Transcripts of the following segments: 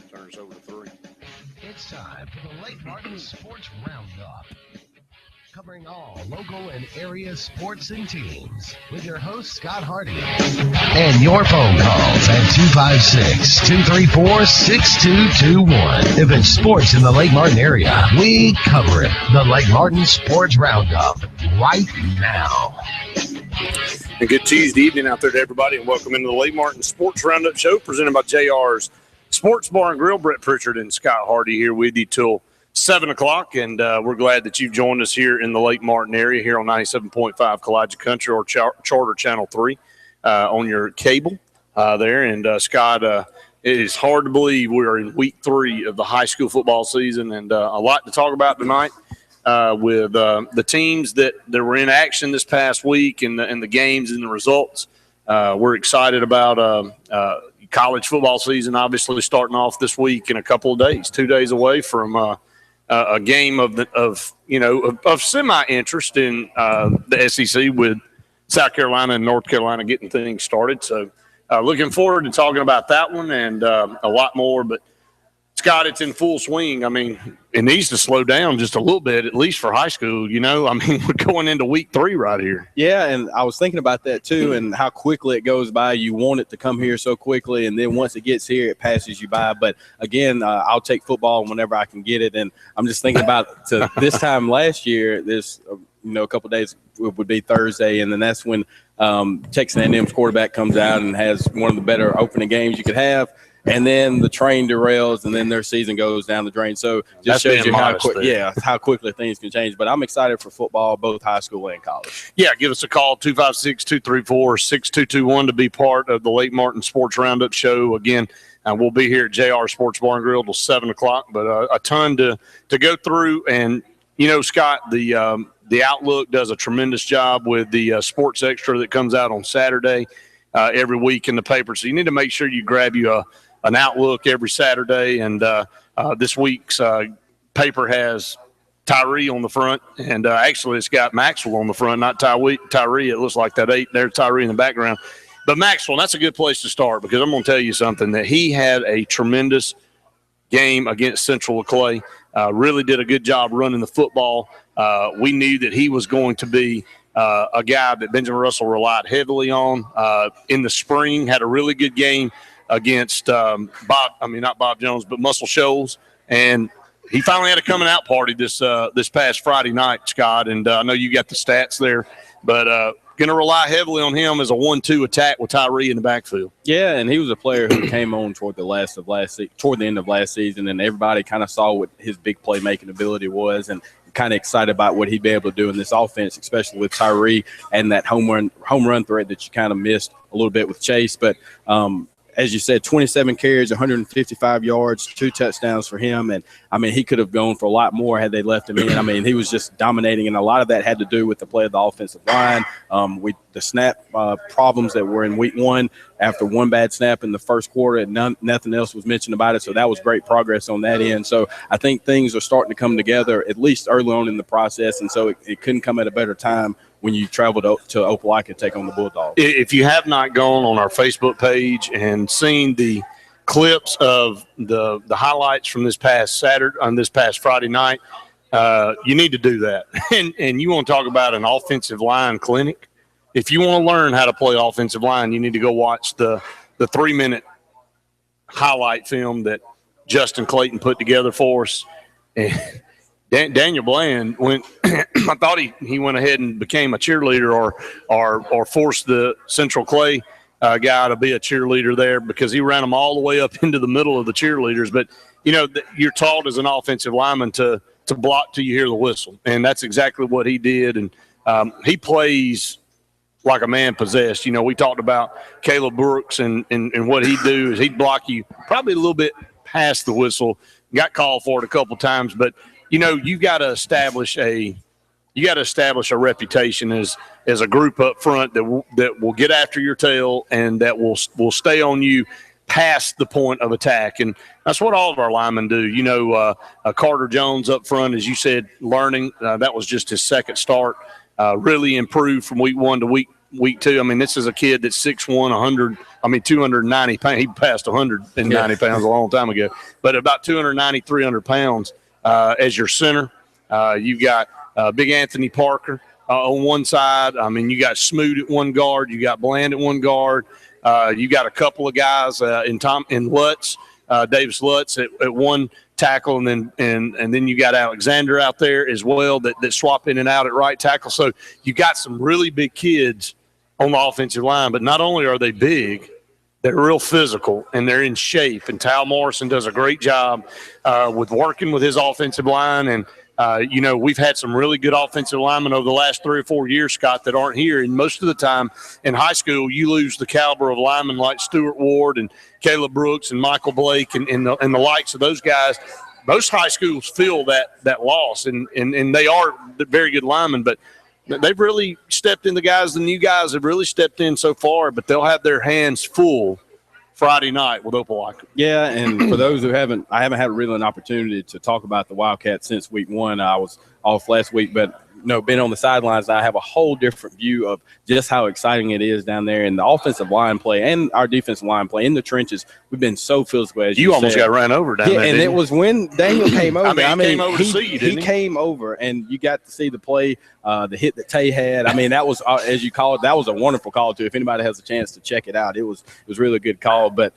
Turns over to 3. It's time for the Lake Martin Sports Roundup, covering all local and area sports and teams, with your host, Scott Hardy. And your phone calls at 256-234-6221. If it's sports in the Lake Martin area, we cover it. The Lake Martin Sports Roundup, right now. And good Tuesday evening out there to everybody, and welcome into the Lake Martin Sports Roundup show presented by JR's Sports Bar and Grill. Brett Pritchard and Scott Hardy here with you till 7 o'clock, and we're glad that you've joined us here in the Lake Martin area here on 97.5 Kowaliga Country or Charter Channel 3 on your cable there. And Scott, it is hard to believe we're in week 3 of the high school football season, and a lot to talk about tonight with the teams that were in action this past week and the games and the results. We're excited about college football season, obviously starting off this week in a couple of days, 2 days away from a game of semi interest in the SEC with South Carolina and North Carolina getting things started. So looking forward to talking about that one and a lot more. But Scott, it's in full swing. I mean, it needs to slow down just a little bit, at least for high school. I mean, we're going into week 3 right here. Yeah, and I was thinking about that too, and how quickly it goes by. You want it to come here so quickly, and then once it gets here, it passes you by. But again, I'll take football whenever I can get it. And I'm just thinking about this time last year. This, a couple of days would be Thursday, and then that's when Texas A&M's quarterback comes out and has one of the better opening games you could have. And then the train derails, and then their season goes down the drain. So just shows you how quickly things can change. But I'm excited for football, both high school and college. Yeah, give us a call, 256-234-6221 to be part of the Lake Martin Sports Roundup show. Again, we'll be here at JR Sports Bar and Grill till 7 o'clock. But a ton to go through. And, Scott, the Outlook does a tremendous job with the Sports Extra that comes out on Saturday every week in the paper. So you need to make sure you grab you an Outlook every Saturday, and this week's paper has Tyree on the front, and actually it's got Maxwell on the front, not Tyree. It looks like that 8 there, Tyree in the background. But Maxwell, that's a good place to start, because I'm going to tell you something, that he had a tremendous game against Central Clay. Really did a good job running the football. We knew that he was going to be a guy that Benjamin Russell relied heavily on in the spring, had a really good game against not Bob Jones, but Muscle Shoals. And he finally had a coming out party this past Friday night, Scott. And I know you got the stats there, but going to rely heavily on him as a 1-2 attack with Tyree in the backfield. Yeah, and he was a player who came on toward the end of last season, and everybody kind of saw what his big playmaking ability was, and kind of excited about what he'd be able to do in this offense, especially with Tyree and that home run threat that you kind of missed a little bit with Chase. But as you said, 27 carries, 155 yards, 2 touchdowns for him. And, I mean, he could have gone for a lot more had they left him in. I mean, he was just dominating, and a lot of that had to do with the play of the offensive line. The snap problems that were in week 1 after one bad snap in the first quarter, and nothing else was mentioned about it. So that was great progress on that end. So I think things are starting to come together, at least early on in the process. And so it couldn't come at a better time when you travel to Opelika to take on the Bulldogs. If you have not gone on our Facebook page and seen the clips of the highlights from this past Friday night, you need to do that. And you want to talk about an offensive line clinic? If you want to learn how to play offensive line, you need to go watch the 3-minute highlight film that Justin Clayton put together for us. And Daniel Bland went. I thought he went ahead and became a cheerleader, or forced the Central Clay guy to be a cheerleader there, because he ran them all the way up into the middle of the cheerleaders. But you're taught as an offensive lineman to block till you hear the whistle, and that's exactly what he did. And he plays like a man possessed. We talked about Caleb Brooks and what he'd do is he'd block you probably a little bit past the whistle. Got called for it a couple times, but you got to establish a reputation as a group up front that will get after your tail and that will stay on you past the point of attack. And that's what all of our linemen do. Carter Jones up front, as you said, learning. That was just his second start. Really improved from week 1 to week week 2. I mean, this is a kid that's 6'1", 290 pounds. He passed 190 pounds a long time ago, but about 290, 300 pounds as your center. You've got Big Anthony Parker on one side. I mean, you got Smoot at one guard. You got Bland at one guard. You got a couple of guys in Lutz, Davis Lutz at one tackle, and then you got Alexander out there as well that swap in and out at right tackle. So you got some really big kids on the offensive line, but not only are they big, they're real physical and they're in shape. And Tal Morrison does a great job with working with his offensive line. And we've had some really good offensive linemen over the last 3 or 4 years, Scott, that aren't here. And most of the time in high school, you lose the caliber of linemen like Stuart Ward and Caleb Brooks and Michael Blake and the likes of those guys. Most high schools feel that loss, and they are very good linemen, but they've really stepped in. The new guys have really stepped in so far, but they'll have their hands full Friday night with Opelika. Yeah, and for those who I haven't had really an opportunity to talk about the Wildcats since week 1. I was off last week, but being on the sidelines, I have a whole different view of just how exciting it is down there, and the offensive line play and our defensive line play in the trenches. We've been so physical, as you almost said. got ran over down there. And it was when Daniel came over. He came over to see you, didn't he? He came over, and you got to see the play, the hit that Tay had. I mean, that was, as you call it, that was a wonderful call too. If anybody has a chance to check it out, it was really a good call. But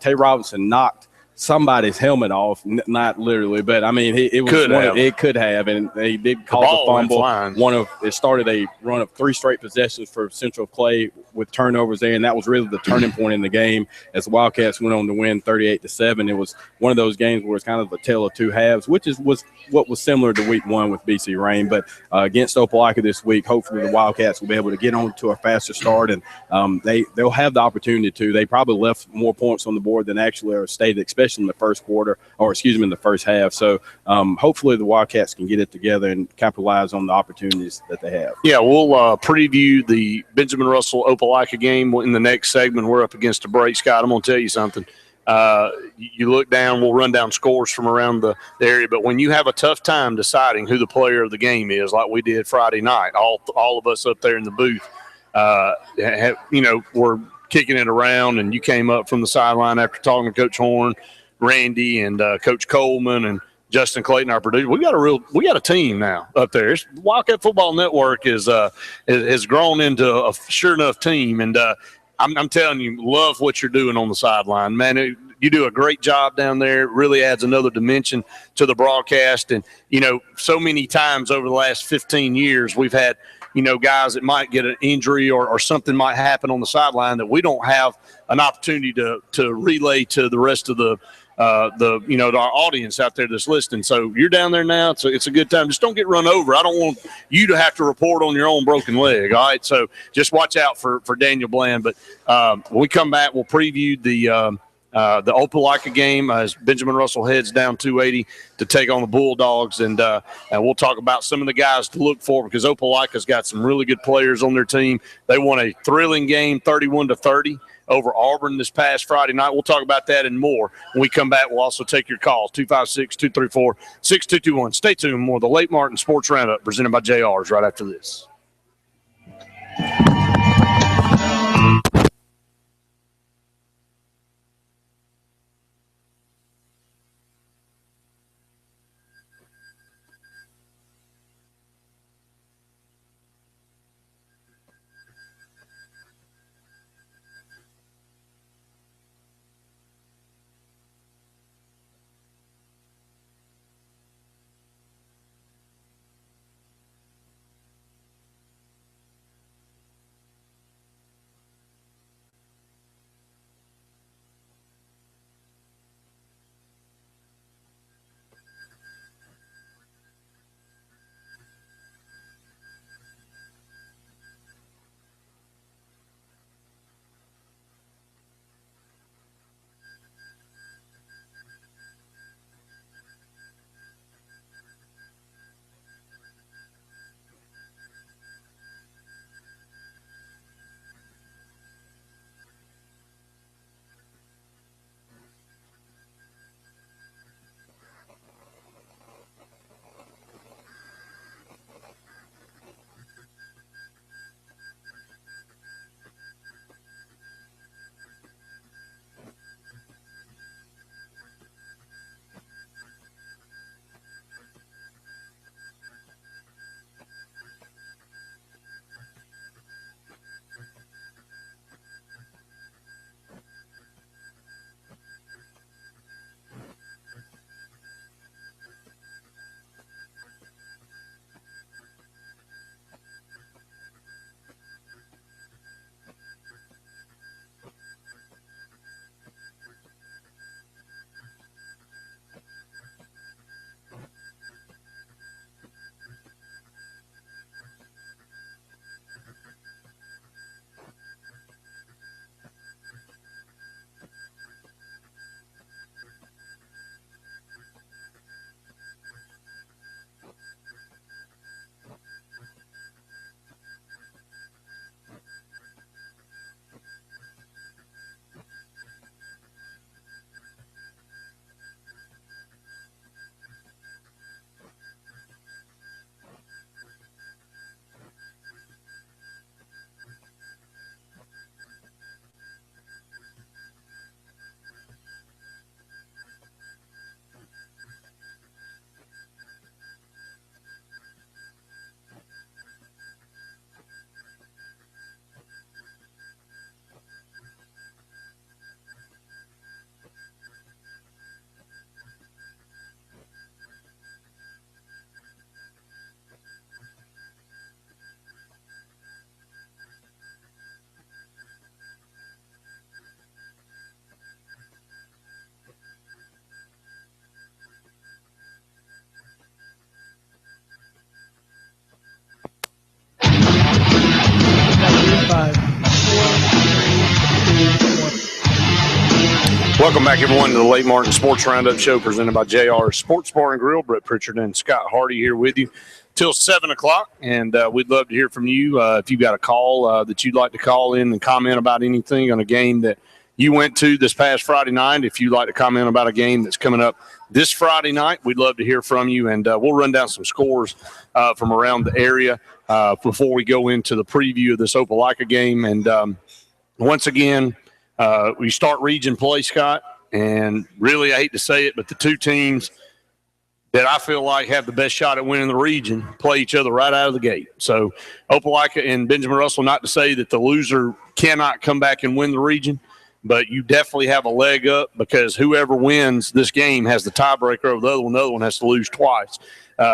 Tay Robinson knocked somebody's helmet off, not literally, but I mean, it could have, and they did call the fumble. It started a run of 3 straight possessions for Central Clay with turnovers there, and that was really the turning point in the game as the Wildcats went on to win 38-7. It was one of those games where it's kind of a tale of 2 halves, which was what was similar to week 1 with BC Rain. But against Opelika this week, hopefully the Wildcats will be able to get on to a faster start, and they'll have the opportunity to. They probably left more points on the board than actually are stated, especially in the first quarter, in the first half. So hopefully the Wildcats can get it together and capitalize on the opportunities that they have. Yeah, we'll preview the Benjamin Russell Opelika game in the next segment. We're up against a break, Scott. I'm going to tell you something. You look down, we'll run down scores from around the area, but when you have a tough time deciding who the player of the game is, like we did Friday night, all of us up there in the booth, we're kicking it around, and you came up from the sideline after talking to Coach Horn, Randy, and Coach Coleman, and Justin Clayton, our producer. We got a team now up there. Wildcat Football Network has grown into a sure enough team, and I'm telling you, love what you're doing on the sideline, man. You do a great job down there. It really adds another dimension to the broadcast, and so many times over the last 15 years, we've had guys that might get an injury or something might happen on the sideline that we don't have an opportunity to relay to the rest of our audience out there that's listening. So you're down there now. It's a good time. Just don't get run over. I don't want you to have to report on your own broken leg. All right. So just watch out for Daniel Bland. But when we come back, we'll preview the Opelika game as Benjamin Russell heads down 280 to take on the Bulldogs, and we'll talk about some of the guys to look for because Opelika's got some really good players on their team. They won a thrilling game, 31-30 over Auburn this past Friday night. We'll talk about that and more when we come back. We'll also take your calls, 256-234-6221. Stay tuned. More of the Lake Martin Sports Roundup presented by JR's right after this. Welcome back, everyone, to the Lake Martin Sports Roundup Show presented by JR Sports Bar and Grill. Brett Pritchard and Scott Hardy here with you till 7 o'clock, and we'd love to hear from you. If you've got a call that you'd like to call in and comment about anything on a game that you went to this past Friday night, if you'd like to comment about a game that's coming up this Friday night, we'd love to hear from you, and we'll run down some scores from around the area before we go into the preview of this Opelika game. And once again, we start region play, Scott, and really I hate to say it, but the two teams that I feel like have the best shot at winning the region play each other right out of the gate. So Opelika and Benjamin Russell, not to say that the loser cannot come back and win the region, but you definitely have a leg up because whoever wins this game has the tiebreaker over the other one. The other one has to lose twice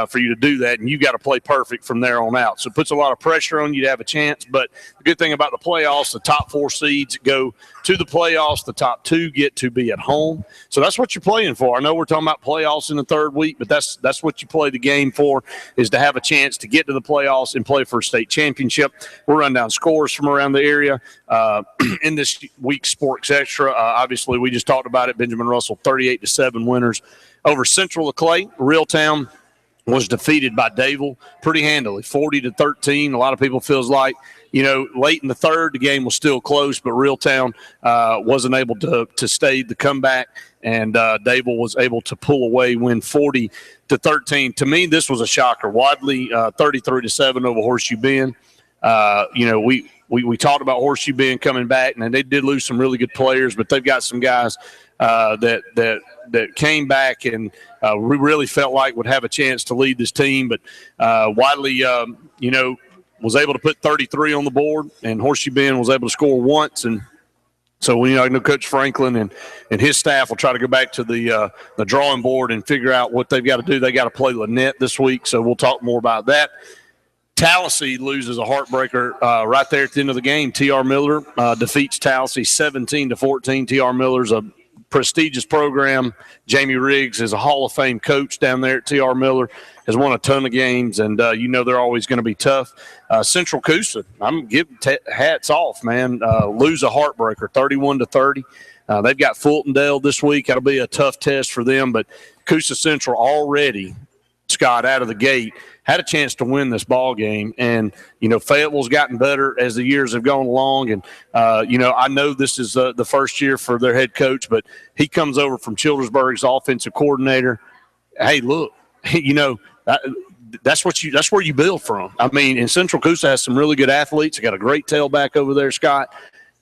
for you to do that, and you got to play perfect from there on out. So it puts a lot of pressure on you to have a chance. But the good thing about the playoffs, the top 4 seeds go to the playoffs. The top 2 get to be at home. So that's what you're playing for. I know we're talking about playoffs in the third week, but that's what you play the game for, is to have a chance to get to the playoffs and play for a state championship. We'll run down scores from around the area. In this week's Sports Extra, obviously we just talked about it. Benjamin Russell, 38-7 winners over Central LeClaye. Reeltown was defeated by Davil pretty handily, 40-13. A lot of people feels like, late in the third, the game was still close, but Reeltown wasn't able to stay the comeback, and Davil was able to pull away, win 40-13. To me, this was a shocker. Wadley, 33-7 over Horseshoe Bend. We talked about Horseshoe Bend coming back, and they did lose some really good players, but they've got some guys that came back and we really felt like would have a chance to lead this team. But Wadley, was able to put 33 on the board, and Horseshoe Bend was able to score once. And so, I know Coach Franklin and his staff will try to go back to the drawing board and figure out what they've got to do. They got to play Lynette this week, so we'll talk more about that. Tallahassee loses a heartbreaker right there at the end of the game. T.R. Miller defeats Tallahassee 17-14. T.R. Miller's a prestigious program. Jamie Riggs is a Hall of Fame coach down there at T.R. Miller, has won a ton of games, and they're always going to be tough. Central Coosa, I'm giving hats off, man. Lose a heartbreaker, 31-30. They've got Fultondale this week. That'll be a tough test for them, but Coosa Central already, Scott, out of the gate, had a chance to win this ball game. And, Fayetteville's gotten better as the years have gone along. And, I know this is the first year for their head coach, but he comes over from Childersburg's offensive coordinator. Hey, look, that's where you build from. I mean, and Central Coosa has some really good athletes. They got a great tailback over there, Scott.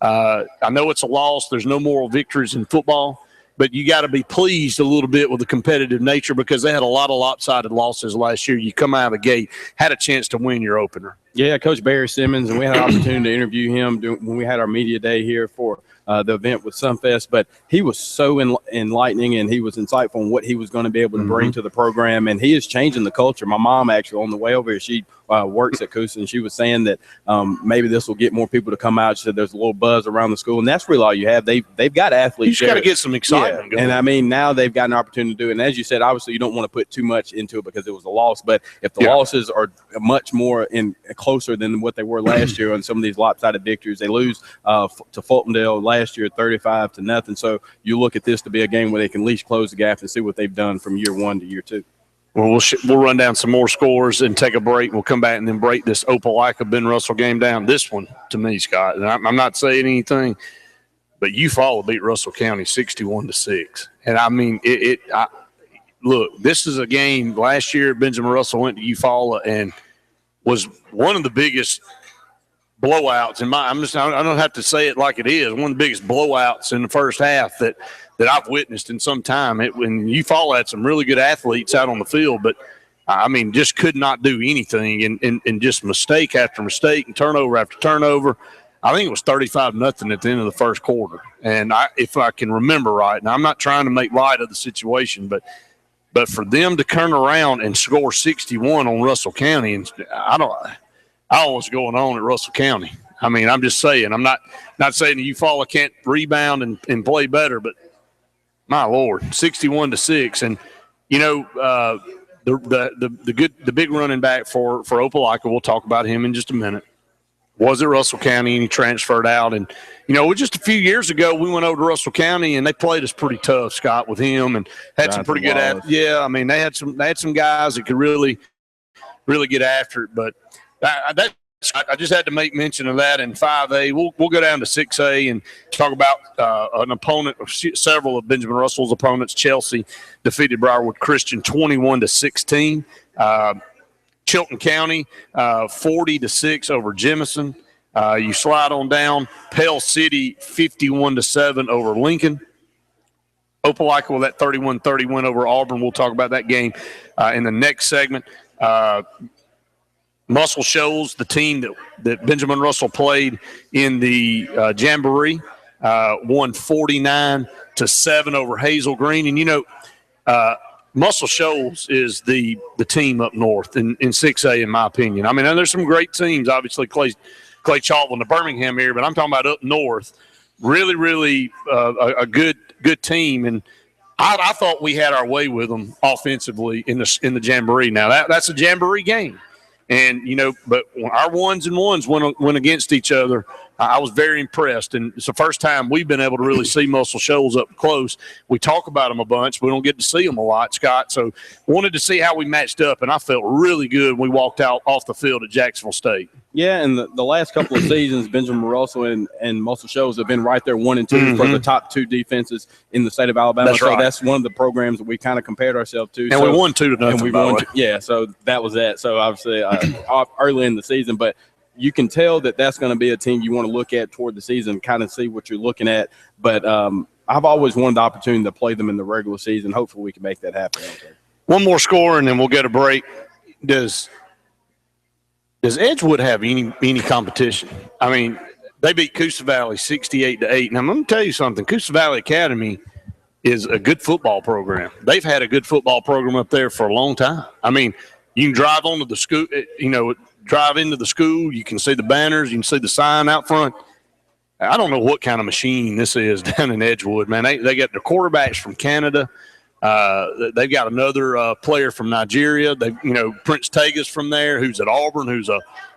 I know it's a loss. There's no moral victories in football. But you got to be pleased a little bit with the competitive nature because they had a lot of lopsided losses last year. You come out of the gate, had a chance to win your opener. Yeah, Coach Barry Simmons, and we had an opportunity to interview him when we had our media day here for the event with Sunfest. But he was so enlightening, and he was insightful on what he was going to be able to bring to the program. And he is changing the culture. My mom, actually, on the way over here, she works at Coosa, and she was saying that maybe this will get more people to come out. She said there's a little buzz around the school, and that's really all you have. They've got athletes. You just got to get some excitement. Yeah. And I mean, now they've got an opportunity to do it. And as you said, obviously you don't want to put too much into it because it was a loss. But if the losses are much more closer than what they were last year on some of these lopsided victories, they lose to Fultondale last year 35-0. So you look at this to be a game where they can at least close the gap and see what they've done from year 1 to year 2. Well, we'll run down some more scores and take a break. We'll come back and then break this Opelika Ben Russell game down. This one, to me, Scott, and I'm not saying anything, but Eufaula beat Russell County 61-6. And I mean, look, this is a game. Last year, Benjamin Russell went to Eufaula and was one of the biggest blowouts I don't have to say it like it is. One of the biggest blowouts in the first half that I've witnessed in some time. When Eufaula had some really good athletes out on the field, but I mean, just could not do anything and just mistake after mistake and turnover after turnover. I think it was 35-0 at the end of the first quarter. And if I can remember right, and I'm not trying to make light of the situation, but for them to turn around and score 61 on Russell County, and I don't know what's going on at Russell County. I mean, I'm just saying, I'm not saying that Eufaula can't rebound and play better, but my Lord, 61-6. And, the big running back for Opelika, we'll talk about him in just a minute. was at Russell County, and he transferred out. And, just a few years ago, we went over to Russell County, and they played us pretty tough, Scott, with him, and had some pretty good – yeah, I mean, they had some guys that could really, really get after it. But I just had to make mention of that in 5A. We'll go down to 6A and talk about an opponent, several of Benjamin Russell's opponents. Chelsea defeated Briarwood Christian 21-16. Chilton County 40-6 over Jemison. You slide on down. Pell City 51-7 over Lincoln. Opelika with that 31-30 win over Auburn. We'll talk about that game in the next segment. Muscle Shoals, the team that Benjamin Russell played in the Jamboree, won 49-7 over Hazel Green. And, Muscle Shoals is the team up north in 6A, in my opinion. I mean, there's some great teams, obviously Clay Chalvin, the Birmingham area, but I'm talking about up north. Really, really a good team. And I thought we had our way with them offensively in the Jamboree. Now, that's a Jamboree game. And, but our ones and ones went against each other. I was very impressed. And it's the first time we've been able to really see Muscle Shoals up close. We talk about them a bunch. We don't get to see them a lot, Scott. So wanted to see how we matched up, and I felt really good when we walked out off the field at Jacksonville State. Yeah, and the last couple of seasons, Benjamin Russell and Muscle Shoals have been right there 1 and 2 for the top 2 defenses in the state of Alabama. That's right. That's one of the programs that we kind of compared ourselves to. And we won 2-0. And we won. Yeah, so that was that. So obviously early in the season, but you can tell that that's going to be a team you want to look at toward the season, kind of see what you're looking at. But I've always wanted the opportunity to play them in the regular season. Hopefully we can make that happen. Okay. One more score, and then we'll get a break. Does Edgewood have any competition? I mean, they beat Coosa Valley 68-8. Now, I'm going to tell you something. Coosa Valley Academy is a good football program. They've had a good football program up there for a long time. I mean, you can drive onto the school, drive into the school. You can see the banners. You can see the sign out front. I don't know what kind of machine this is down in Edgewood, man. They got the quarterbacks from Canada. They've got another player from Nigeria. They, Prince Tegas from there, who's at Auburn,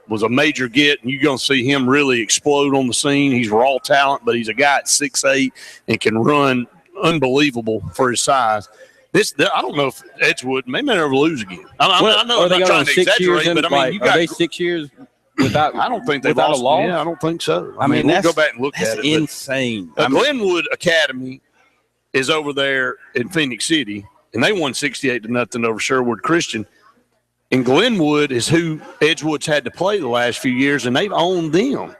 was a major get, and you're going to see him really explode on the scene. He's raw talent, but he's a guy at 6'8" and can run unbelievable for his size. I don't know if Edgewood may never lose again. I know I'm not trying to exaggerate, but I mean, are they 6 years without? I don't think they've lost a loss. Yeah, I don't think so. I mean, we'll go back and look at it. That's insane. Glenwood Academy is over there in Phoenix City, and they won 68-0 over Sherwood Christian. And Glenwood is who Edgewood's had to play the last few years, and they've owned them.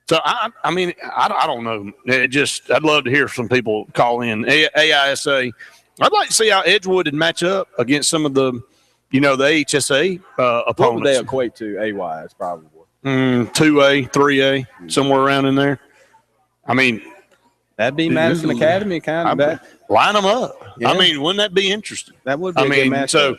So, I mean, I don't know. I'd love to hear some people call in. AISA. I'd like to see how Edgewood would match up against some of the, the HSA opponents. What would they equate to A-wise, probably? 2A, 3A, somewhere around in there. I mean, that'd be Madison Academy kind of. Line them up. Yeah. I mean, wouldn't that be interesting? That would be a good matchup. So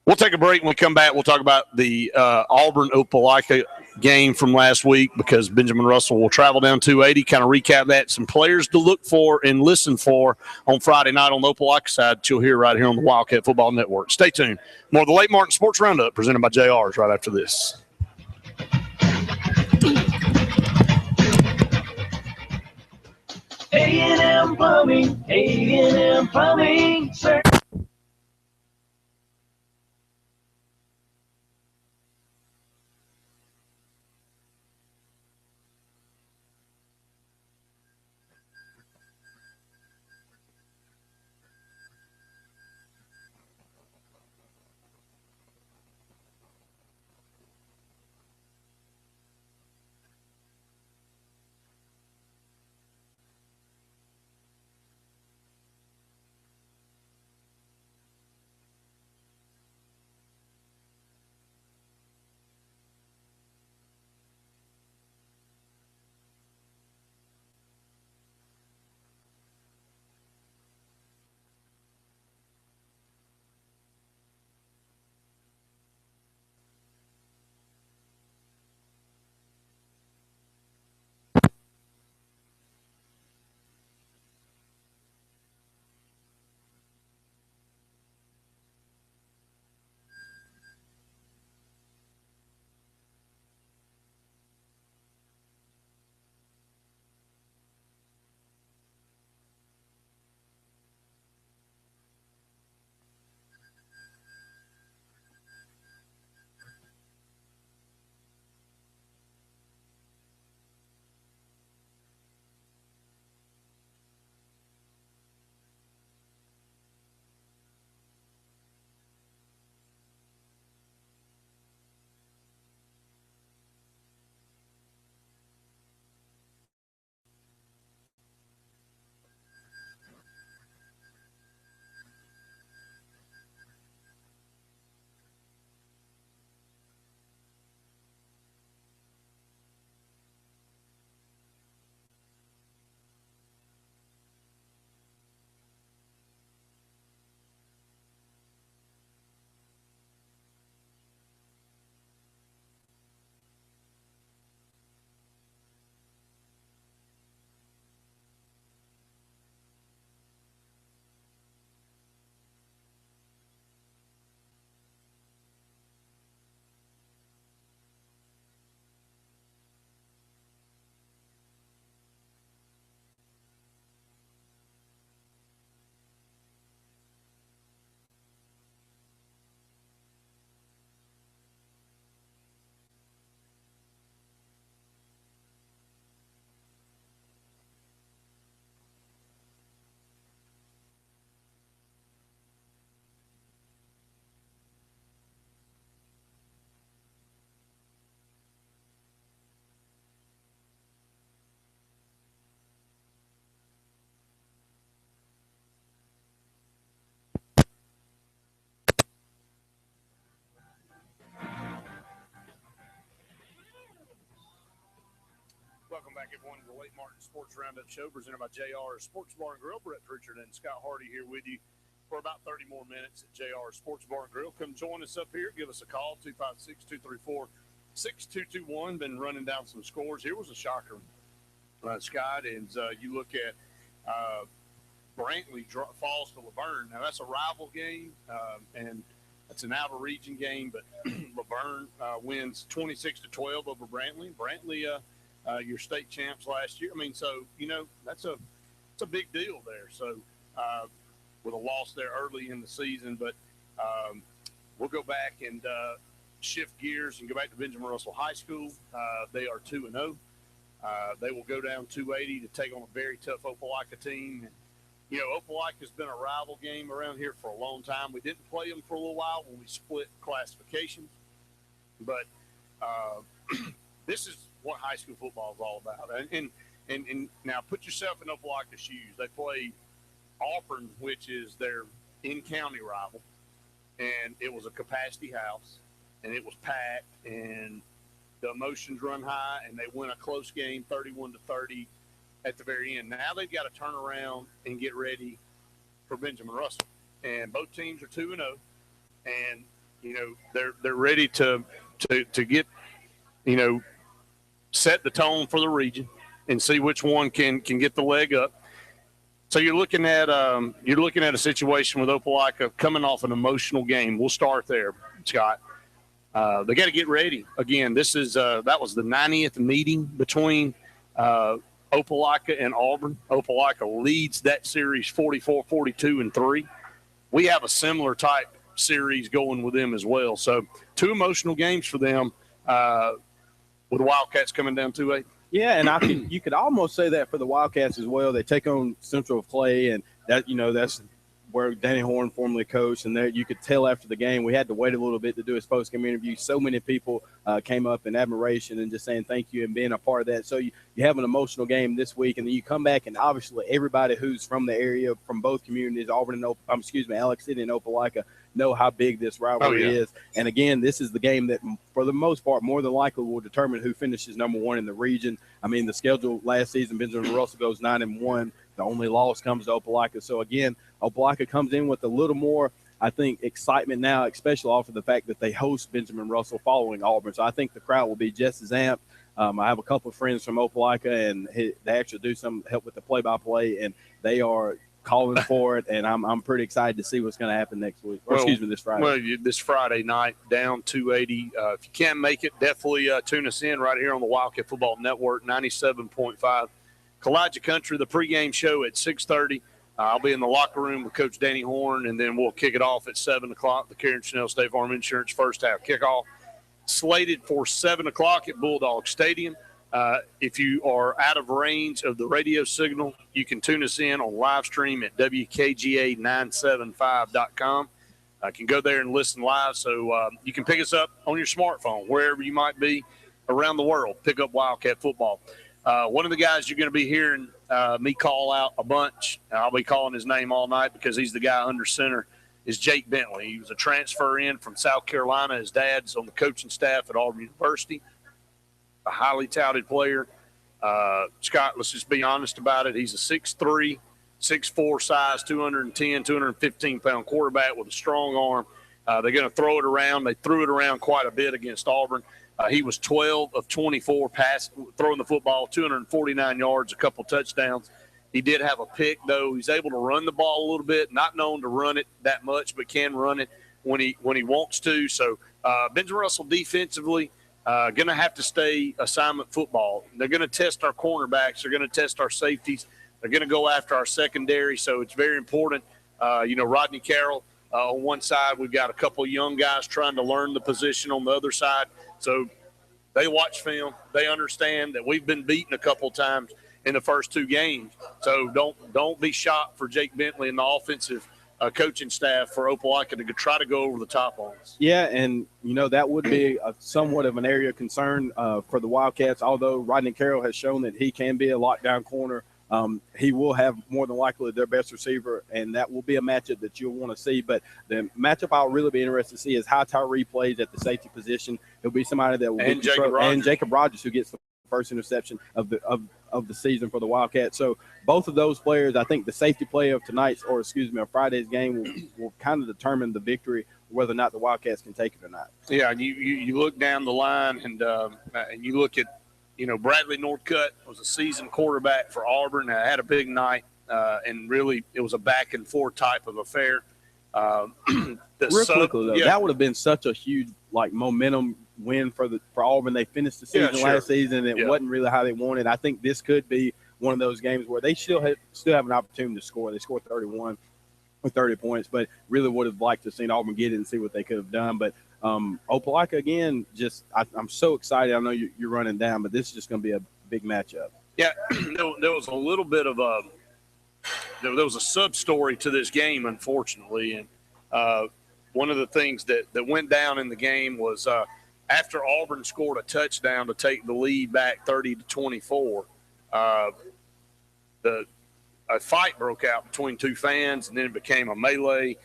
we'll take a break. When we come back, we'll talk about the Auburn-Opelika game from last week, because Benjamin Russell will travel down 280, kind of recap that. Some players to look for and listen for on Friday night on the Opelika side that you'll hear right here on the Wildcat Football Network. Stay tuned. More of the Lake Martin Sports Roundup presented by JR's right after this. A&M Plumbing, A&M Plumbing, sir. Welcome back, everyone, to the Lake Martin Sports Roundup Show presented by JR Sports Bar and Grill. Brett Pritchard and Scott Hardy here with you for about 30 more minutes at JR Sports Bar and Grill. Come join us up here. Give us a call, 256-234-6221. Been running down some scores. Here was a shocker, Scott, and you look at Brantley falls to Laverne. Now, that's a rival game, and it's an out-of-region game, but Laverne wins 26-12 over Brantley. Brantley, your state champs last year. I mean, so, you know, it's a big deal there. So, with a loss there early in the season, but we'll go back and shift gears and go back to Benjamin Russell High School. They are 2-0. They will go down 280 to take on a very tough Opelika team. And, you know, Opelika has been a rival game around here for a long time. We didn't play them for a little while when we split classifications, but this is what high school football is all about. And now put yourself in Opelika's shoes. They play Auburn, which is their in-county rival, and it was a capacity house, and it was packed, and the emotions run high, and they win a close game, 31-30 at the very end. Now they've got to turn around and get ready for Benjamin Russell, and both teams are 2-0, and you know they're ready to get, you know, set the tone for the region and see which one can get the leg up. So you're looking at a situation with Opelika coming off an emotional game. We'll start there, Scott. They got to get ready. Again, this is that was the 90th meeting between Opelika and Auburn. Opelika leads that series 44-42-3. We have a similar type series going with them as well. So 2 emotional games for them with the Wildcats coming down 2-8. Yeah, and you could almost say that for the Wildcats as well. They take on Central of Clay, and that, you know, that's where Danny Horn formerly coached, and there you could tell after the game we had to wait a little bit to do his post-game interview. So many people came up in admiration and just saying thank you and being a part of that. So you have an emotional game this week, and then you come back, and obviously everybody who's from the area, from both communities, Auburn and Alex City and Opelika, know how big this rivalry is. And again, this is the game that, for the most part, more than likely will determine who finishes number 1 in the region. I mean, the schedule last season, Benjamin Russell goes 9-1. The only loss comes to Opelika. So again, Opelika comes in with a little more, I think, excitement now, especially off of the fact that they host Benjamin Russell following Auburn. So I think the crowd will be just as amped. I have a couple of friends from Opelika, and they actually do some help with the play-by-play, and they are calling for it, and I'm pretty excited to see what's going to happen next week. This Friday. Well, this Friday night, down 280. If you can't make it, definitely tune us in right here on the Wildcat Football Network, 97.5. Kowaliga Country, the pregame show at 6:30. I'll be in the locker room with Coach Danny Horn, and then we'll kick it off at 7 o'clock, the Karen Chanel State Farm Insurance first half kickoff. Slated for 7 o'clock at Bulldog Stadium. If you are out of range of the radio signal, you can tune us in on live stream at WKGA975.com. You can go there and listen live, so you can pick us up on your smartphone, wherever you might be around the world. Pick up Wildcat football. One of the guys you're going to be hearing me call out a bunch, and I'll be calling his name all night because he's the guy under center, is Jake Bentley. He was a transfer in from South Carolina. His dad's on the coaching staff at Auburn University. A highly touted player. Scott, let's just be honest about it. He's a 6'3", 6'4" size, 210, 215-pound quarterback with a strong arm. They're going to throw it around. They threw it around quite a bit against Auburn. He was 12 of 24 throwing the football, 249 yards, a couple touchdowns. He did have a pick, though. He's able to run the ball a little bit, not known to run it that much, but can run it when he wants to. So Benjamin Russell defensively, going to have to stay assignment football. They're going to test our cornerbacks. They're going to test our safeties. They're going to go after our secondary, so it's very important. Rodney Carroll on one side. We've got a couple of young guys trying to learn the position on the other side. So they watch film. They understand that we've been beaten a couple of times in the first 2 games. So don't be shocked for Jake Bentley and the offensive coaching staff for Opelika to try to go over the top on us. Yeah, and, that would be somewhat of an area of concern for the Wildcats, although Rodney Carroll has shown that he can be a lockdown corner. He will have more than likely their best receiver, and that will be a matchup that you'll want to see. But the matchup I'll really be interested to see is how Tyree plays at the safety position. He'll be somebody that will and Jacob Rogers, who gets the first interception of the season for the Wildcats. So both of those players, I think the safety play of Friday's game will kind of determine the victory, whether or not the Wildcats can take it or not. Yeah, you look down the line and you look at, Bradley Northcutt was a seasoned quarterback for Auburn. Had a big night, and really it was a back and forth type of affair. Quickly though, that would have been such a huge momentum win for Auburn. They finished the season last season, and it wasn't really how they wanted. I think this could be one of those games where they still have an opportunity to score. They scored 31 with 30 points, but really would have liked to have seen Auburn get it and see what they could have done. But Opelika, again, I'm so excited. I know you're running down, but this is just going to be a big matchup. Yeah, there was a little bit of there was a sub-story to this game, unfortunately. And one of the things that went down in the game was after Auburn scored a touchdown to take the lead back 30-24, a fight broke out between two fans, and then it became a melee.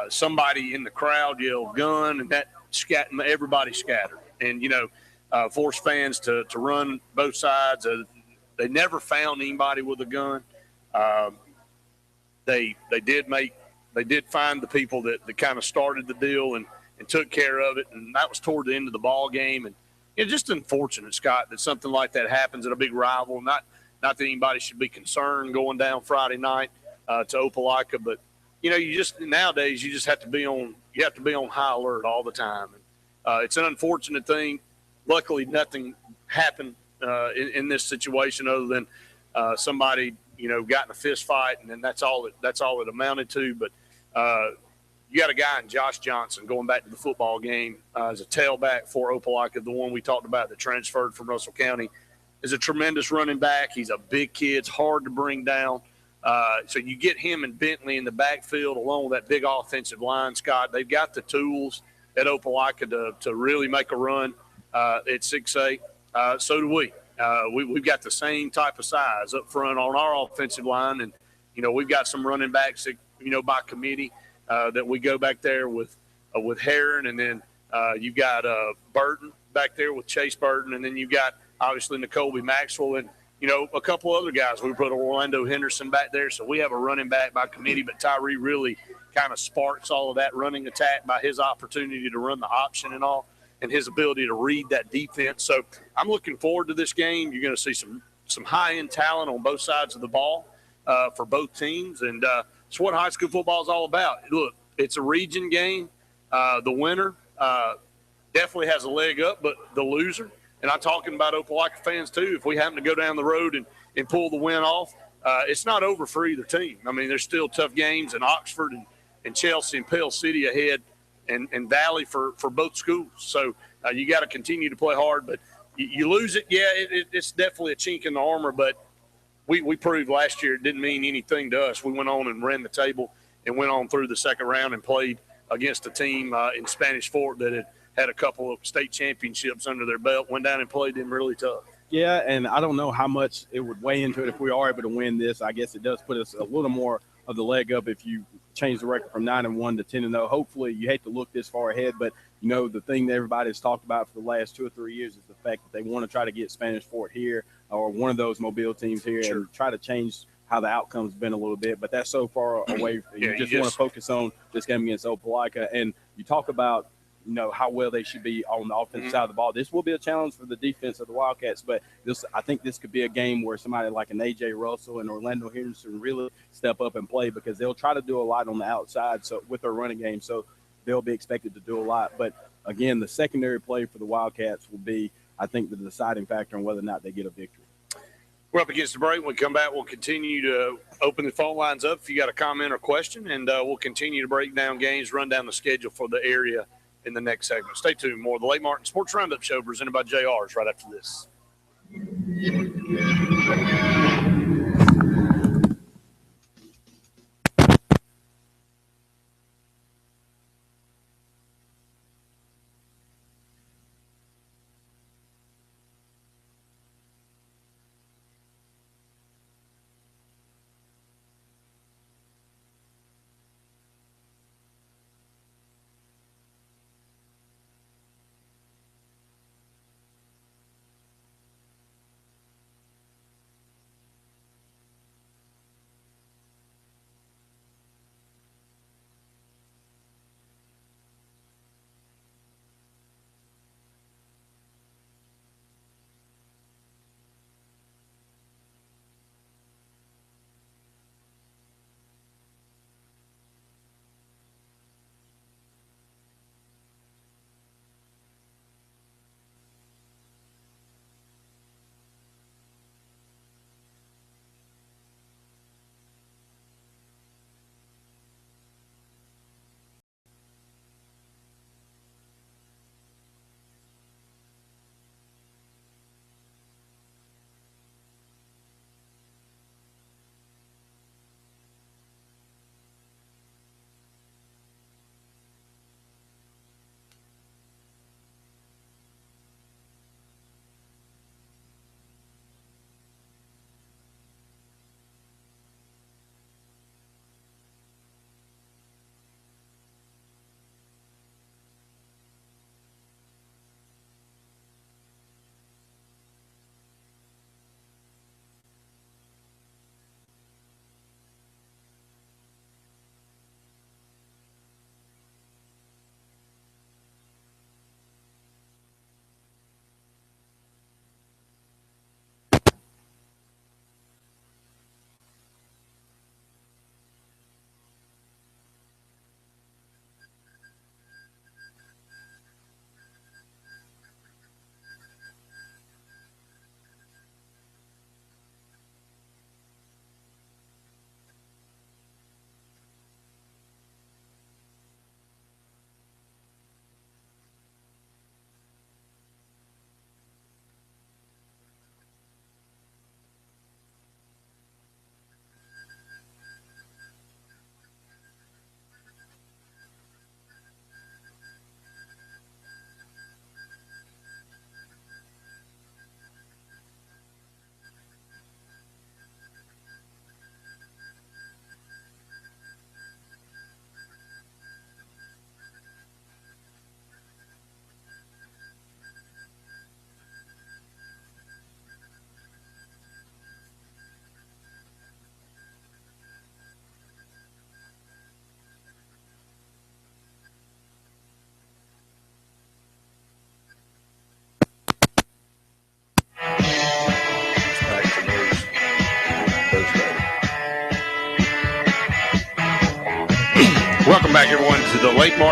Somebody in the crowd yelled "gun," and that everybody scattered, and forced fans to run both sides. They never found anybody with a gun. They did find the people that kind of started the deal and took care of it, and that was toward the end of the ball game. And it's just unfortunate, Scott, that something like that happens at a big rival. Not that anybody should be concerned going down Friday night to Opelika, but nowadays you just have to be on high alert all the time. And it's an unfortunate thing. Luckily, nothing happened in this situation other than somebody got in a fist fight, and then that's all it amounted to. But you got a guy in Josh Johnson going back to the football game as a tailback for Opelika, the one we talked about that transferred from Russell County. Is a tremendous running back. He's a big kid. It's hard to bring down. So you get him and Bentley in the backfield along with that big offensive line, Scott. They've got the tools at Opelika to really make a run at 6A. So do we. We've got the same type of size up front on our offensive line, and we've got some running backs that, by committee that we go back there with Heron, and then you've got Burton back there with Chase Burton, and then you've got obviously N'Kobe Maxwell and a couple other guys. We put Orlando Henderson back there, so we have a running back by committee. But Tyree really kind of sparks all of that running attack by his opportunity to run the option and all, and his ability to read that defense. So I'm looking forward to this game. You're going to see some high-end talent on both sides of the ball for both teams, and it's what high school football is all about. Look, it's a region game. The winner definitely has a leg up, but the loser, and I'm talking about Opelika fans too, if we happen to go down the road and pull the win off, it's not over for either team. I mean, there's still tough games in Oxford and Chelsea and Pell City ahead, and Valley for both schools. So you got to continue to play hard. But you lose it, it's definitely a chink in the armor. But we proved last year it didn't mean anything to us. We went on and ran the table and went on through the second round and played against a team in Spanish Fort that had a couple of state championships under their belt, went down and played them really tough. Yeah, and I don't know how much it would weigh into it if we are able to win this. I guess it does put us a little more of the leg up if you change the record from 9-1 to 10-0. Hopefully, you hate to look this far ahead, but the thing that everybody's talked about for the last 2 or 3 years is the fact that they want to try to get Spanish Fort here or one of those Mobile teams here and try to change how the outcome's been a little bit. But that's so far away. You just want to focus on this game against Opelika. And you talk about how well they should be on the offensive side of the ball. This will be a challenge for the defense of the Wildcats, but I think this could be a game where somebody like an A.J. Russell and Orlando Henderson really step up and play, because they'll try to do a lot on the outside with their running game, so they'll be expected to do a lot. But, again, the secondary play for the Wildcats will be, I think, the deciding factor on whether or not they get a victory. We're up against the break. When we come back, we'll continue to open the phone lines up if you got a comment or question, and we'll continue to break down games, run down the schedule for the area in the next segment. Stay tuned. More of the Lake Martin Sports Roundup Show presented by JR's right after this.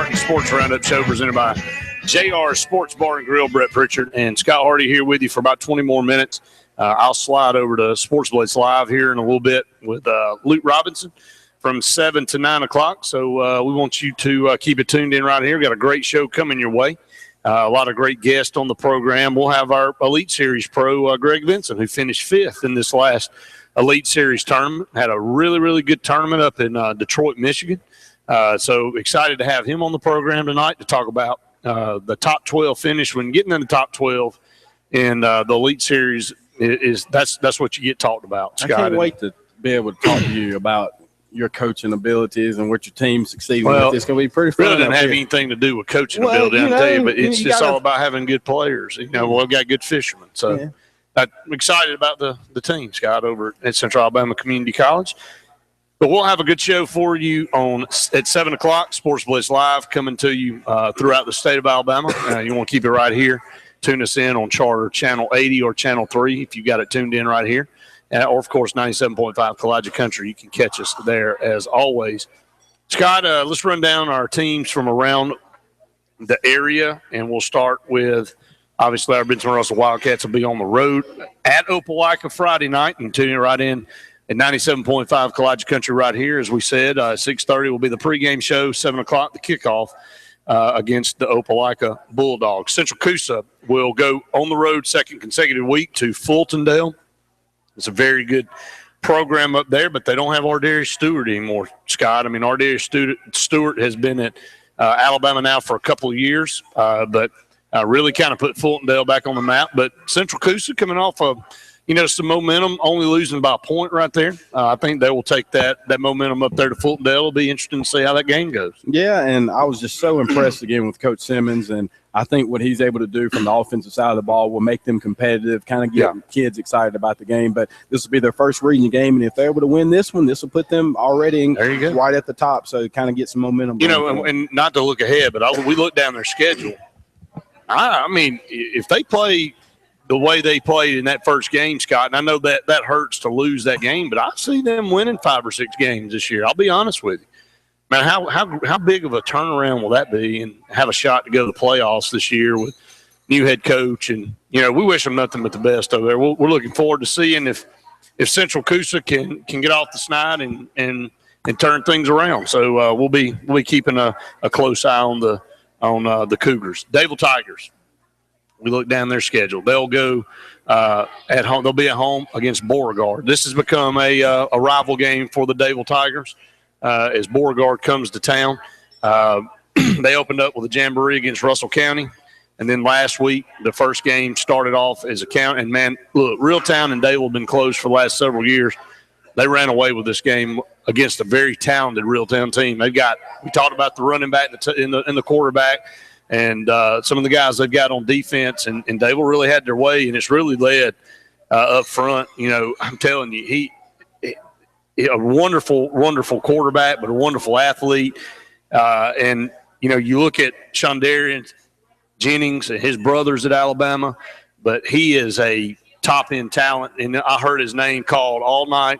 Martin Sports Roundup Show presented by JR Sports Bar and Grill. Brett Pritchard and Scott Hardy here with you for about 20 more minutes. I'll slide over to Sports Blitz Live here in a little bit with Luke Robinson from 7 to 9 o'clock. So we want you to keep it tuned in right here. We've got a great show coming your way. A lot of great guests on the program. We'll have our Elite Series pro, Greg Vinson, who finished 5th in this last Elite Series tournament. Had a really, really good tournament up in Detroit, Michigan. So excited to have him on the program tonight to talk about the top 12 finish. When getting in the top 12 in the Elite Series that's what you get talked about, Scott. I can't wait to be able to talk to you about your coaching abilities and what your team succeeding with. It's going to be pretty fun. Really doesn't have anything to do with coaching ability, I'll tell you, but it's just all about having good players. You know, we've got good fishermen. So I'm excited about the team, Scott, over at Central Alabama Community College. But we'll have a good show for you at 7 o'clock, Sports Blitz Live, coming to you throughout the state of Alabama. You want to keep it right here. Tune us in on Charter Channel 80 or Channel 3 if you got it tuned in right here. Or, of course, 97.5 Kowaliga Country. You can catch us there as always. Scott, let's run down our teams from around the area, and we'll start with, obviously, our Benson Russell Wildcats will be on the road at Opelika Friday night, and tune right in at 97.5 Kowaliga Country right here. As we said, 6:30 will be the pregame show, 7 o'clock the kickoff against the Opelika Bulldogs. Central Coosa will go on the road second consecutive week to Fultondale. It's a very good program up there, but they don't have Ardarius Stewart anymore, Scott. I mean, Ardarius Stewart has been at Alabama now for a couple of years, but really kind of put Fultondale back on the map. But Central Coosa coming off of, some momentum, only losing by a point right there. I think they will take that momentum up there to Fultondale. It'll be interesting to see how that game goes. Yeah, and I was just so impressed again with Coach Simmons, and I think what he's able to do from the offensive side of the ball will make them competitive, kind of get kids excited about the game. But this will be their first region game, and if they're able to win this one, this will put them already right at the top, so kind of get some momentum. And not to look ahead, but we look down their schedule. I mean, if they play the way they played in that first game, Scott, and I know that hurts to lose that game, but I see them winning 5 or 6 games this year. I'll be honest with you. Man, how big of a turnaround will that be, and have a shot to go to the playoffs this year with new head coach? And we wish them nothing but the best over there. We're looking forward to seeing if Central Coosa can get off the snide and turn things around. So we'll be keeping a close eye on the Cougars. Dayville Tigers. We look down their schedule. They'll go at home. They'll be at home against Beauregard. This has become a rival game for the Dayville Tigers as Beauregard comes to town. They opened up with a jamboree against Russell County, and then last week the first game started off as a count. And man, look, Reeltown and Dayville have been closed for the last several years. They ran away with this game against a very talented Reeltown team. We talked about the running back and the quarterback. And some of the guys they've got on defense, and Dayville really had their way, and it's really led up front. I'm telling you, he a wonderful, wonderful quarterback, but a wonderful athlete. And you look at Shondarian Jennings and his brothers at Alabama, but he is a top-end talent, and I heard his name called all night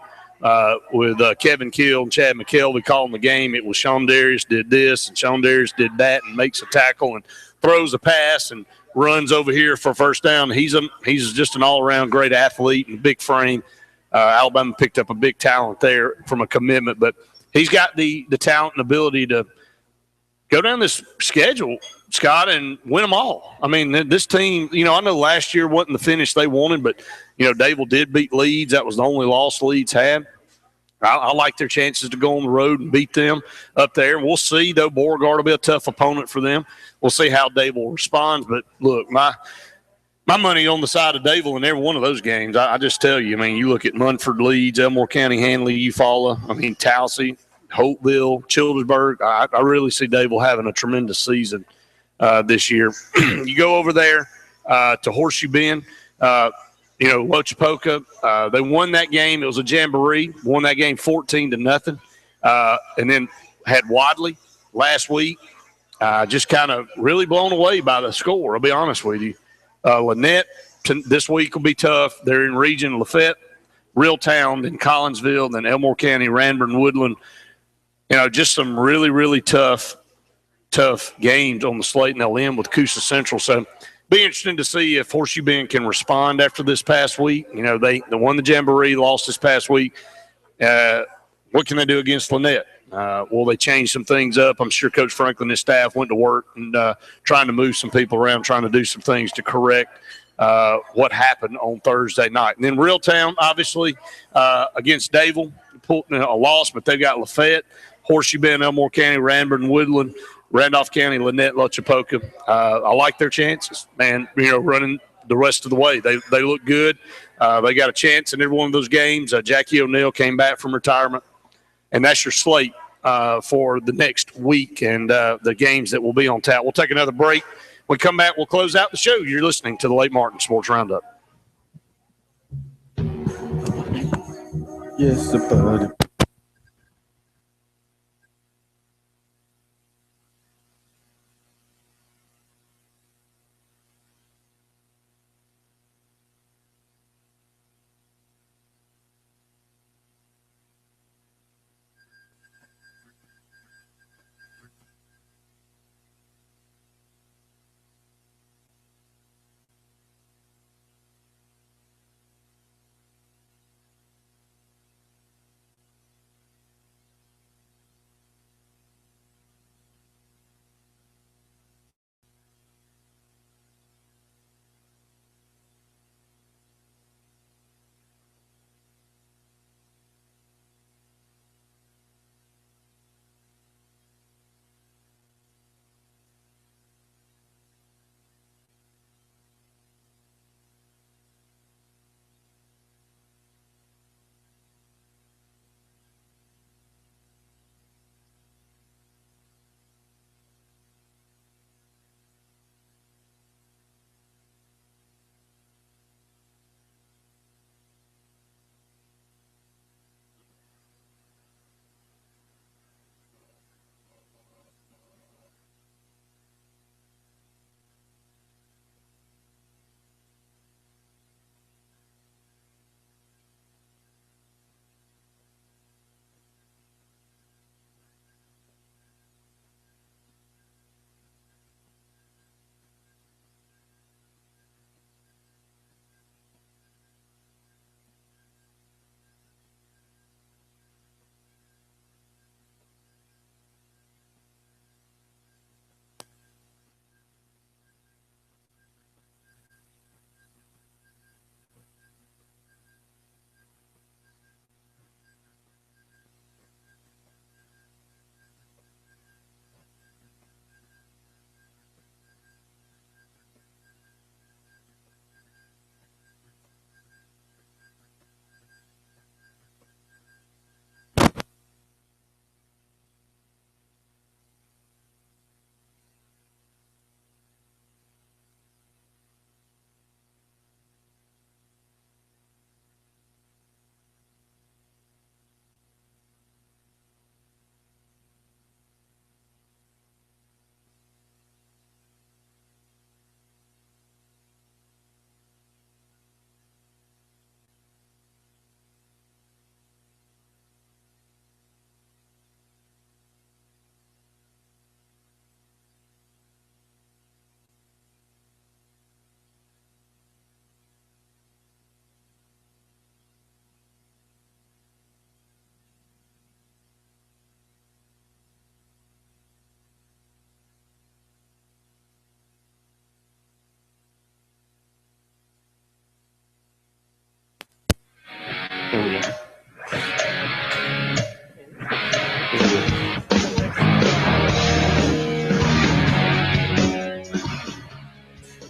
with Kevin Kill and Chad McKelvey calling the game. It was Shondarius did this and Shondarius did that, and makes a tackle and throws a pass and runs over here for first down. He's just an all-around great athlete and big frame. Alabama picked up a big talent there from a commitment, but he's got the talent and ability to go down this schedule, Scott, and win them all. I mean, this team, I know last year wasn't the finish they wanted, but, Dayville did beat Leeds. That was the only loss Leeds had. I like their chances to go on the road and beat them up there. We'll see, though. Beauregard will be a tough opponent for them. We'll see how Dayville responds. But, look, my money on the side of Dayville in every one of those games. I just tell you, I mean, you look at Munford, Leeds, Elmore County, Handley, Eufaula, Tallahassee, Hopeville, Childersburg. I really see Dayville having a tremendous season this year. You go over there to Horseshoe Bend, Lochapoka. They won that game. It was a jamboree. Won that game 14-0. And then had Wadley last week. Just kind of really blown away by the score, I'll be honest with you. Lynette this week will be tough. They're in region Lafayette, Reeltown, then Collinsville, then Elmore County, Ranburne, Woodland. Just some really, really tough tough games on the slate, and they'll end with Coosa Central. So be interesting to see if Horseshoe Bend can respond after this past week. You know, they won the Jamboree, lost this past week. What can they do against Lynette? Will they change some things up? I'm sure Coach Franklin and his staff went to work and trying to move some people around, trying to do some things to correct what happened on Thursday night. And then Reeltown, obviously, against Dayville, a loss, but they've got Lafayette, Horseshoe Bend, Elmore County, Ranburne, Woodland, Randolph County, Lynette, La Chapoca. I like their chances, man, you know, running the rest of the way. They look good. They got a chance in every one of those games. Jackie O'Neill came back from retirement. And that's your slate for the next week and the games that will be on tap. We'll take another break. When we come back, we'll close out the show. You're listening to the Lake Martin Sports Roundup. Yes, buddy.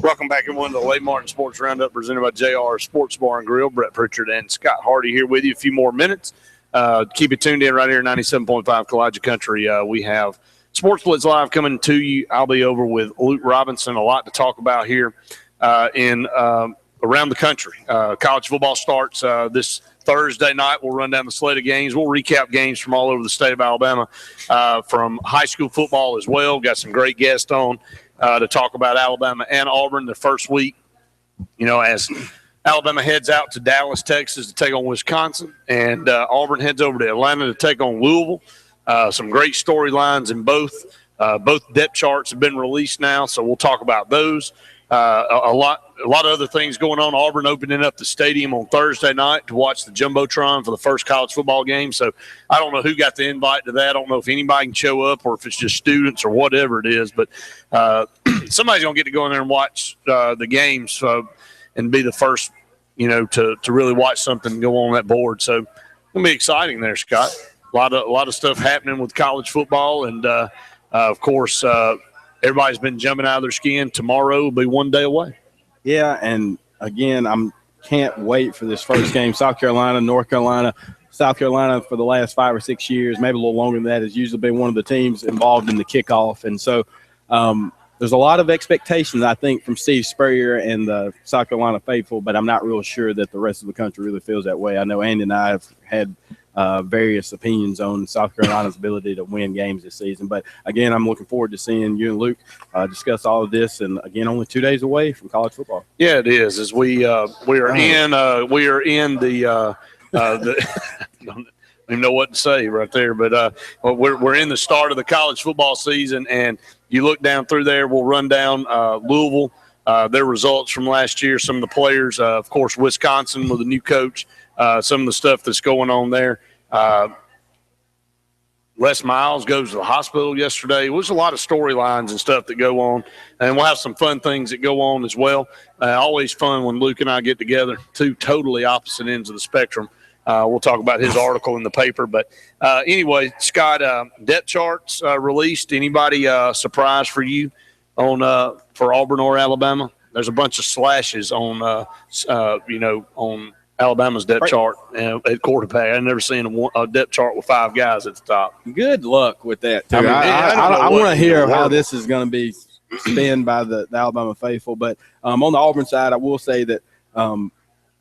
Welcome back, everyone, to the Lake Martin Sports Roundup presented by JR Sports Bar and Grill. Brett Pritchard and Scott Hardy here with you. A few more minutes. Keep it tuned in right here, 97.5 Kowaliga Country. We have Sports Blitz Live coming to you. I'll be over with Luke Robinson. A lot to talk about here in around the country. College football starts this Thursday night. We'll run down the slate of games. We'll recap games from all over the state of Alabama, from high school football as well. Got some great guests on to talk about Alabama and Auburn the first week. You know, as Alabama heads out to Dallas, Texas to take on Wisconsin, and Auburn heads over to Atlanta to take on Louisville. Some great storylines in both Both depth charts have been released now, so we'll talk about those. A lot of other things going on. Auburn opening up the stadium on Thursday night to watch the Jumbotron for the first college football game. So I don't know who got the invite to that. I don't know if anybody can show up or if it's just students or whatever it is. But somebody's going to get to go in there and watch the games and be the first, to really watch something go on that board. So it's going to be exciting there, Scott. A lot of stuff happening with college football, and of course, everybody's been jumping out of their skin. Tomorrow will be one day away. Yeah, and again, can't wait for this first game. South Carolina, North Carolina. South Carolina for the last 5 or 6 years, maybe a little longer than that, has usually been one of the teams involved in the kickoff. And so there's a lot of expectations, I think, from Steve Spurrier and the South Carolina faithful, but I'm not real sure that the rest of the country really feels that way. I know Andy and I have had various opinions on South Carolina's ability to win games this season. But, again, I'm looking forward to seeing you and Luke discuss all of this. And, again, only 2 days away from college football. Yeah, it is. As we are in the I don't even know what to say right there, but we're in the start of the college football season, and you look down through there. We'll run down Louisville, their results from last year, some of the players, of course, Wisconsin with a new coach, some of the stuff that's going on there. Les Miles goes to the hospital yesterday. There's a lot of storylines and stuff that go on, and we'll have some fun things that go on as well. Always fun when Luke and I get together, two totally opposite ends of the spectrum. We'll talk about his article in the paper. But anyway, Scott, depth charts released. Anybody surprise for you for Auburn or Alabama? There's a bunch of slashes on Alabama's depth chart at quarterback. I've never seen a depth chart with 5 guys at the top. Good luck with that, too. I want to hear how this is going to be spun by the Alabama faithful. But on the Auburn side, I will say that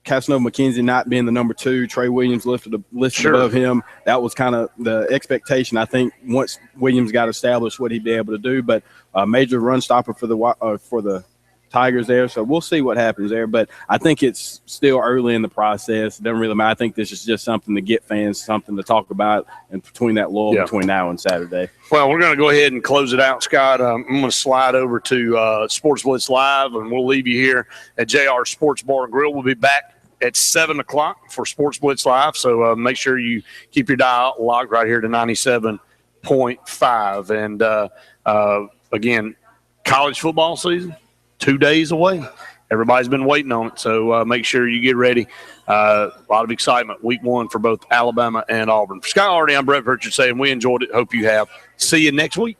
Casanova McKenzie not being the number 2, Trey Williams listed above him. That was kind of the expectation, I think, once Williams got established what he'd be able to do. But a major run stopper for the Tigers there. So we'll see what happens there. But I think it's still early in the process. It doesn't really matter. I think this is just something to get fans something to talk about and between that lull between now and Saturday. Well, we're going to go ahead and close it out, Scott. I'm going to slide over to Sports Blitz Live, and we'll leave you here at JR Sports Bar and Grill. We'll be back at 7 o'clock for Sports Blitz Live. So make sure you keep your dial locked right here to 97.5. And, again, college football season, 2 days away. Everybody's been waiting on it. So make sure you get ready. A lot of excitement week 1 for both Alabama and Auburn. For Scott Hardy, I'm Brett Pritchard saying we enjoyed it. Hope you have. See you next week.